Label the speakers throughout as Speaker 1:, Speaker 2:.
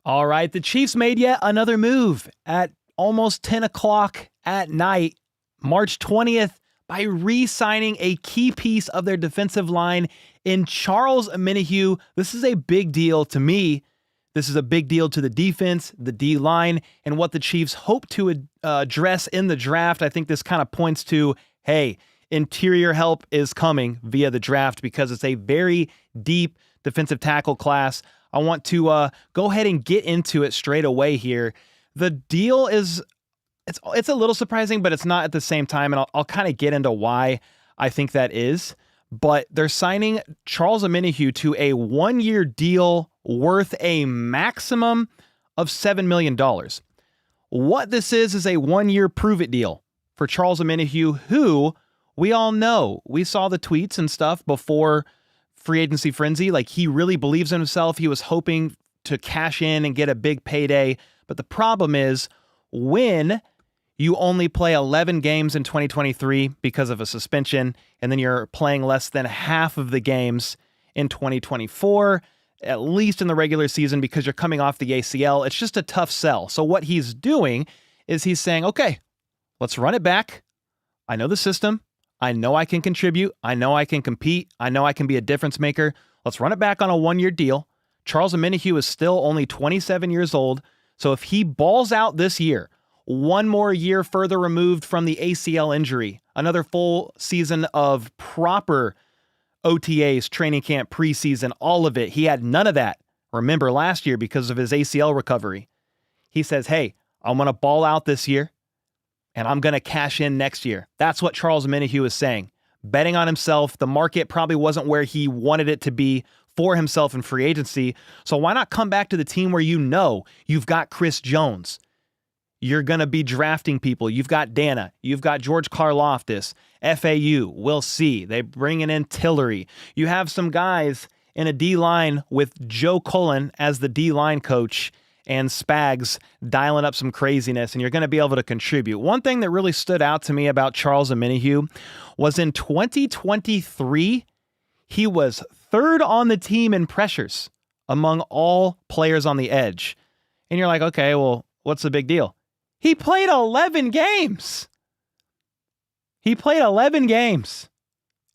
Speaker 1: All right, the Chiefs made yet another move at almost 10 o'clock at night, March 20th, by re-signing a key piece of their defensive line in Charles Omenihu. This is a big deal to me. This is a big deal to the defense, the D-line, and what the Chiefs hope to address in the draft. I think this kind of points to, hey, interior help is coming via the draft because it's a very deep defensive tackle class. I want to go ahead and get into it straight away here. The deal is, it's a little surprising, but it's not at the same time, and I'll kind of get into why I think that is. But they're signing Charles Omenihu to a one-year deal worth a maximum of $7 million. What this is a one-year prove-it deal for Charles Omenihu, who we all know. We saw the tweets and stuff before free agency frenzy. Like, he really believes in himself. He was hoping to cash in and get a big payday. But the problem is when you only play 11 games in 2023 because of a suspension, and then you're playing less than half of the games in 2024, at least in the regular season, because you're coming off the ACL, it's just a tough sell. So what he's doing is he's saying, okay, let's run it back. I know the system. I know I can contribute. I know I can compete. I know I can be a difference maker. Let's run it back on a one-year deal. Charles Omenihu is still only 27 years old. So if he balls out this year, one more year further removed from the ACL injury, another full season of proper OTAs, training camp, preseason, all of it. He had none of that, remember, last year because of his ACL recovery. He says, hey, I'm going to ball out this year, and I'm going to cash in next year. That's what Charles Omenihu is saying. Betting on himself. The market probably wasn't where he wanted it to be for himself in free agency. So why not come back to the team where you know you've got Chris Jones? You're going to be drafting people. You've got Dana. You've got George Karlaftis. FAU. We'll see. They're bringing in Tillery. You have some guys in a D-line with Joe Cullen as the D-line coach and Spags dialing up some craziness, and you're going to be able to contribute. One thing that really stood out to me about Charles Omenihu was in 2023, he was third on the team in pressures among all players on the edge. And you're like, okay, well, what's the big deal? He played 11 games. He played 11 games,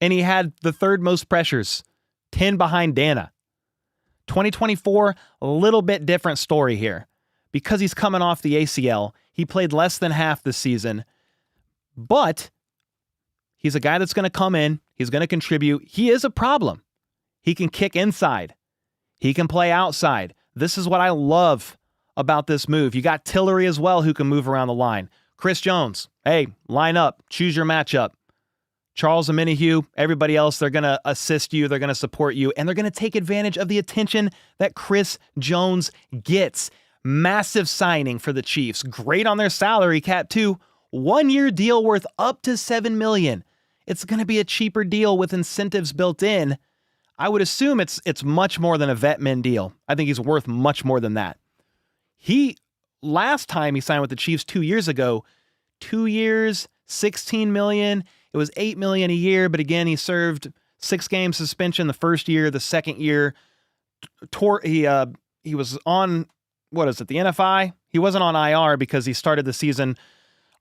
Speaker 1: and he had the third most pressures, 10 behind Dana. 2024, a little bit different story here. Because he's coming off the ACL, he played less than half this season, but he's a guy that's going to come in, he's going to contribute. He is a problem. He can kick inside. He can play outside. This is what I love about this move. You got Tillery as well, who can move around the line. Chris Jones, hey, line up, choose your matchup. Charles Omenihu, everybody else, they're going to assist you, they're going to support you, and they're going to take advantage of the attention that Chris Jones gets. Massive signing for the Chiefs. Great on their salary cap, too. One-year deal worth up to $7 million. It's going to be a cheaper deal with incentives built in. I would assume it's much more than a vet min deal. I think he's worth much more than that. Last time he signed with the Chiefs 2 years ago, 2 years, $16 million. It was $8 million a year, but again, he served 6-game suspension the first year. The second year, he was on, what is it, the NFI? He wasn't on IR because he started the season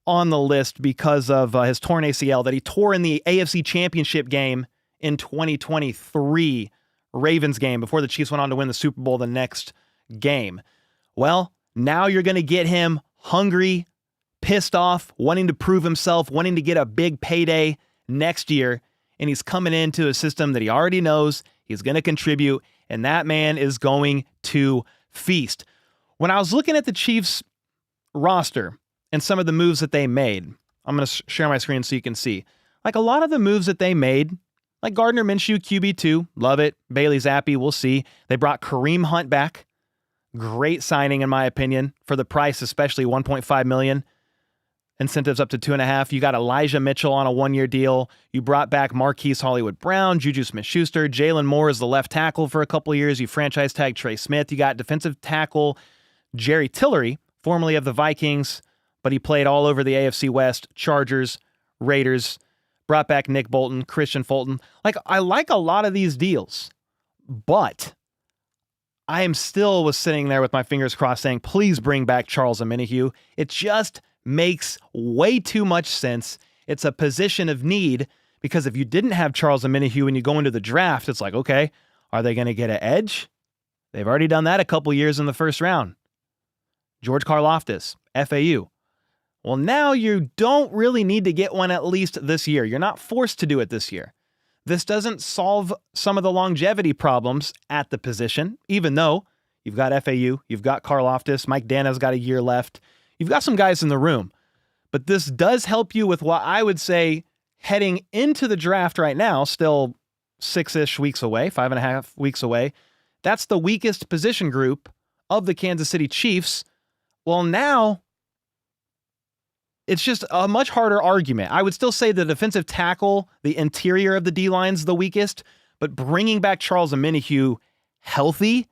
Speaker 1: on the list because of his torn ACL that he tore in the AFC Championship game in 2023, Ravens game, before the Chiefs went on to win the Super Bowl the next game. Well, now you're going to get him hungry, pissed off, wanting to prove himself, wanting to get a big payday next year, and he's coming into a system that he already knows he's going to contribute, and that man is going to feast. When I was looking at the Chiefs roster and some of the moves that they made, I'm going to share my screen so you can see. Like a lot of the moves that they made, like Gardner Minshew, QB2, love it. Bailey Zappi, we'll see. They brought Kareem Hunt back. Great signing, in my opinion, for the price, especially $1.5 million. Incentives up to 2.5. You got Elijah Mitchell on a one-year deal. You brought back Marquise Hollywood-Brown, Juju Smith-Schuster. Jalen Moore is the left tackle for a couple of years. You franchise tag Trey Smith. You got defensive tackle Jerry Tillery, formerly of the Vikings, but he played all over the AFC West, Chargers, Raiders. Brought back Nick Bolton, Christian Fulton. Like, I like a lot of these deals, but I am still was sitting there with my fingers crossed saying, please bring back Charles Omenihu. It just makes way too much sense. It's a position of need because if you didn't have Charles Omenihu and you go into the draft, it's like, okay, are they going to get an edge? They've already done that a couple years in the first round. George Karlaftis, FAU. Well, now you don't really need to get one at least this year. You're not forced to do it this year. This doesn't solve some of the longevity problems at the position, even though you've got FAU, you've got Karlaftis, Mike Dana's got a year left. You've got some guys in the room. But this does help you with what I would say heading into the draft right now, still 6-ish weeks away, 5.5 weeks away. That's the weakest position group of the Kansas City Chiefs. Well, now it's just a much harder argument. I would still say the defensive tackle, the interior of the D-line's the weakest, but bringing back Charles Omenihu healthy,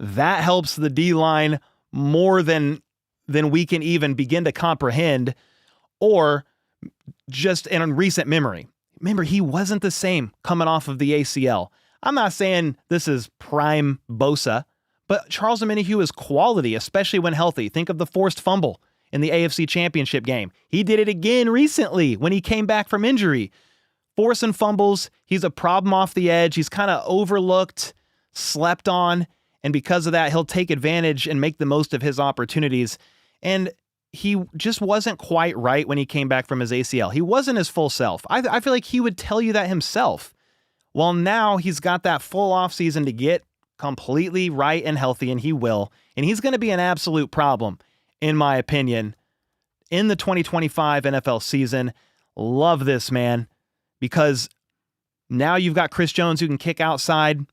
Speaker 1: that helps the D-line more than we can even begin to comprehend, or just in recent memory. Remember, he wasn't the same coming off of the ACL. I'm not saying this is prime Bosa, but Charles Omenihu is quality, especially when healthy. Think of the forced fumble in the AFC Championship game. He did it again recently when he came back from injury. Forcing fumbles, he's a problem off the edge. He's kind of overlooked, slept on, and because of that, he'll take advantage and make the most of his opportunities. And he just wasn't quite right when he came back from his ACL. He wasn't his full self. I feel like he would tell you that himself. Well, now he's got that full offseason to get completely right and healthy, and he will. And he's going to be an absolute problem, in my opinion, in the 2025 NFL season. Love this, man, because now you've got Chris Jones who can kick outside,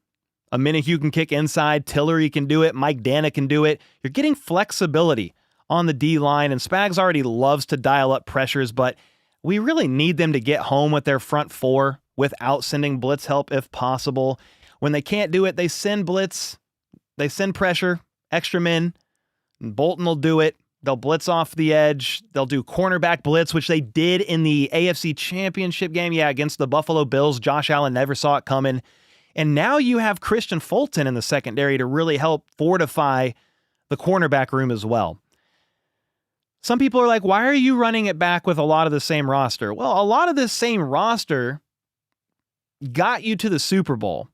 Speaker 1: Omenihu can kick inside, Tillery can do it, Mike Dana can do it. You're getting flexibility on the D-line, and Spags already loves to dial up pressures, but we really need them to get home with their front four without sending blitz help if possible. When they can't do it, they send blitz, they send pressure, extra men, and Bolton will do it. They'll blitz off the edge. They'll do cornerback blitz, which they did in the AFC Championship game, against the Buffalo Bills. Josh Allen never saw it coming. And now you have Christian Fulton in the secondary to really help fortify the cornerback room as well. Some people are like, why are you running it back with a lot of the same roster? Well, a lot of this same roster got you to the Super Bowl.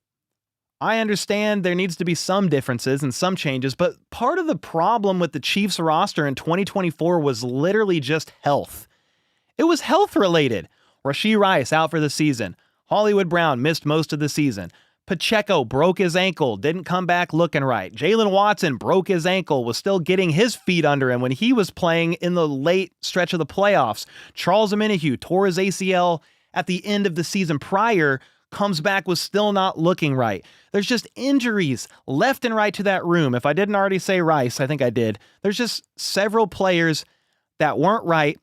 Speaker 1: I understand there needs to be some differences and some changes, but part of the problem with the Chiefs roster in 2024 was literally just health. It was health related. Rashee Rice out for the season. Hollywood Brown missed most of the season. Pacheco broke his ankle, didn't come back looking right. Jalen Watson broke his ankle, was still getting his feet under him when he was playing in the late stretch of the playoffs. Charles Omenihu tore his ACL at the end of the season prior, comes back, was still not looking right. There's just injuries left and right to that room. If I didn't already say Rice, I think I did. There's just several players that weren't right.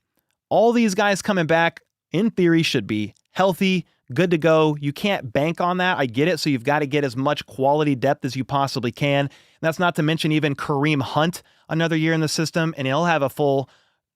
Speaker 1: All these guys coming back, in theory, should be healthy, good to go. You can't bank on that. I get it. So you've got to get as much quality depth as you possibly can. And that's not to mention even Kareem Hunt, another year in the system, and he'll have a full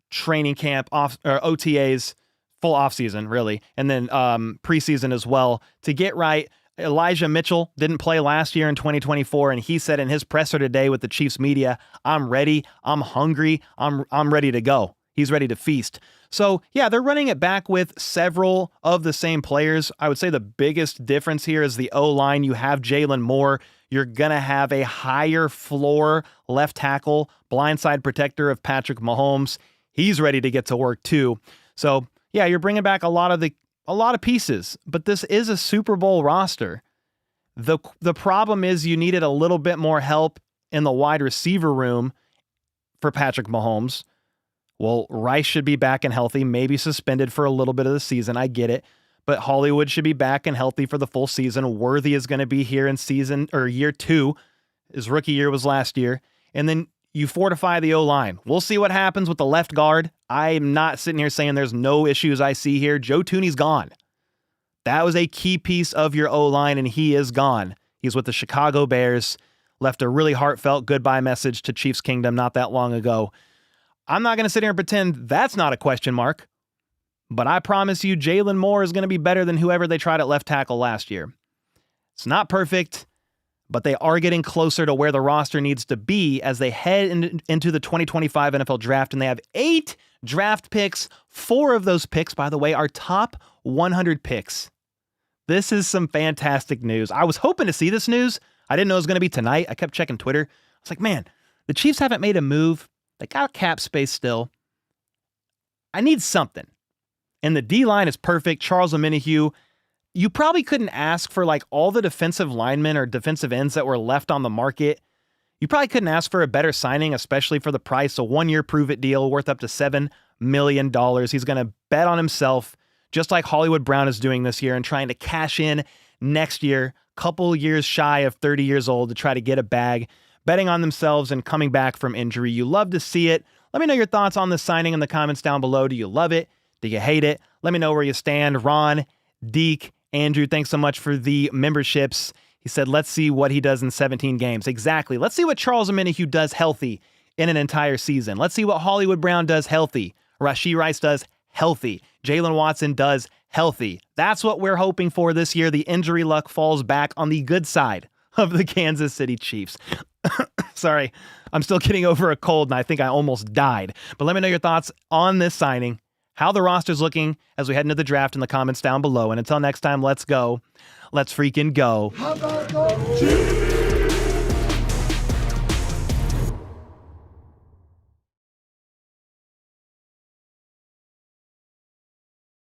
Speaker 1: training camp, OTAs, full offseason, really, and then preseason as well to get right. Elijah Mitchell didn't play last year in 2024, and he said in his presser today with the Chiefs media, I'm ready, I'm hungry, I'm ready to go. He's ready to feast. So, yeah, they're running it back with several of the same players. I would say the biggest difference here is the O-line. You have Jalen Moore. You're going to have a higher floor left tackle, blindside protector of Patrick Mahomes. He's ready to get to work too. So, yeah, you're bringing back a lot of pieces, but this is a Super Bowl roster. The problem is you needed a little bit more help in the wide receiver room for Patrick Mahomes. Well, Rice should be back and healthy, maybe suspended for a little bit of the season. I get it, but Hollywood should be back and healthy for the full season. Worthy is going to be here in year 2. His rookie year was last year, and then you fortify the O-line. We'll see what happens with the left guard. I'm not sitting here saying there's no issues I see here. Joe Thuney's gone. That was a key piece of your O-line, and he is gone. He's with the Chicago Bears. Left a really heartfelt goodbye message to Chiefs Kingdom not that long ago. I'm not going to sit here and pretend that's not a question mark, but I promise you Jalen Moore is going to be better than whoever they tried at left tackle last year. It's not perfect, but they are getting closer to where the roster needs to be as they head into the 2025 NFL Draft, and they have 8 draft picks. 4 of those picks, by the way, are top 100 picks. This is some fantastic news. I was hoping to see this news. I didn't know it was going to be tonight. I kept checking Twitter. I was like, man, the Chiefs haven't made a move. They got cap space still. I need something. And the D-line is perfect. Charles Omenihu. You probably couldn't ask for like all the defensive linemen or defensive ends that were left on the market. You probably couldn't ask for a better signing, especially for the price. A 1-year prove-it deal worth up to $7 million. He's going to bet on himself, just like Hollywood Brown is doing this year and trying to cash in next year, couple years shy of 30 years old to try to get a bag, betting on themselves and coming back from injury. You love to see it. Let me know your thoughts on this signing in the comments down below. Do you love it? Do you hate it? Let me know where you stand. Ron, Deke, Andrew, thanks so much for the memberships. He said, let's see what he does in 17 games. Exactly. Let's see what Charles Omenihu does healthy in an entire season. Let's see what Hollywood Brown does healthy. Rashee Rice does healthy. Jalen Watson does healthy. That's what we're hoping for this year. The injury luck falls back on the good side of the Kansas City Chiefs. Sorry, I'm still getting over a cold and I think I almost died. But let me know your thoughts on this signing, how the roster's looking as we head into the draft in the comments down below. And until next time, let's go. Let's freaking go.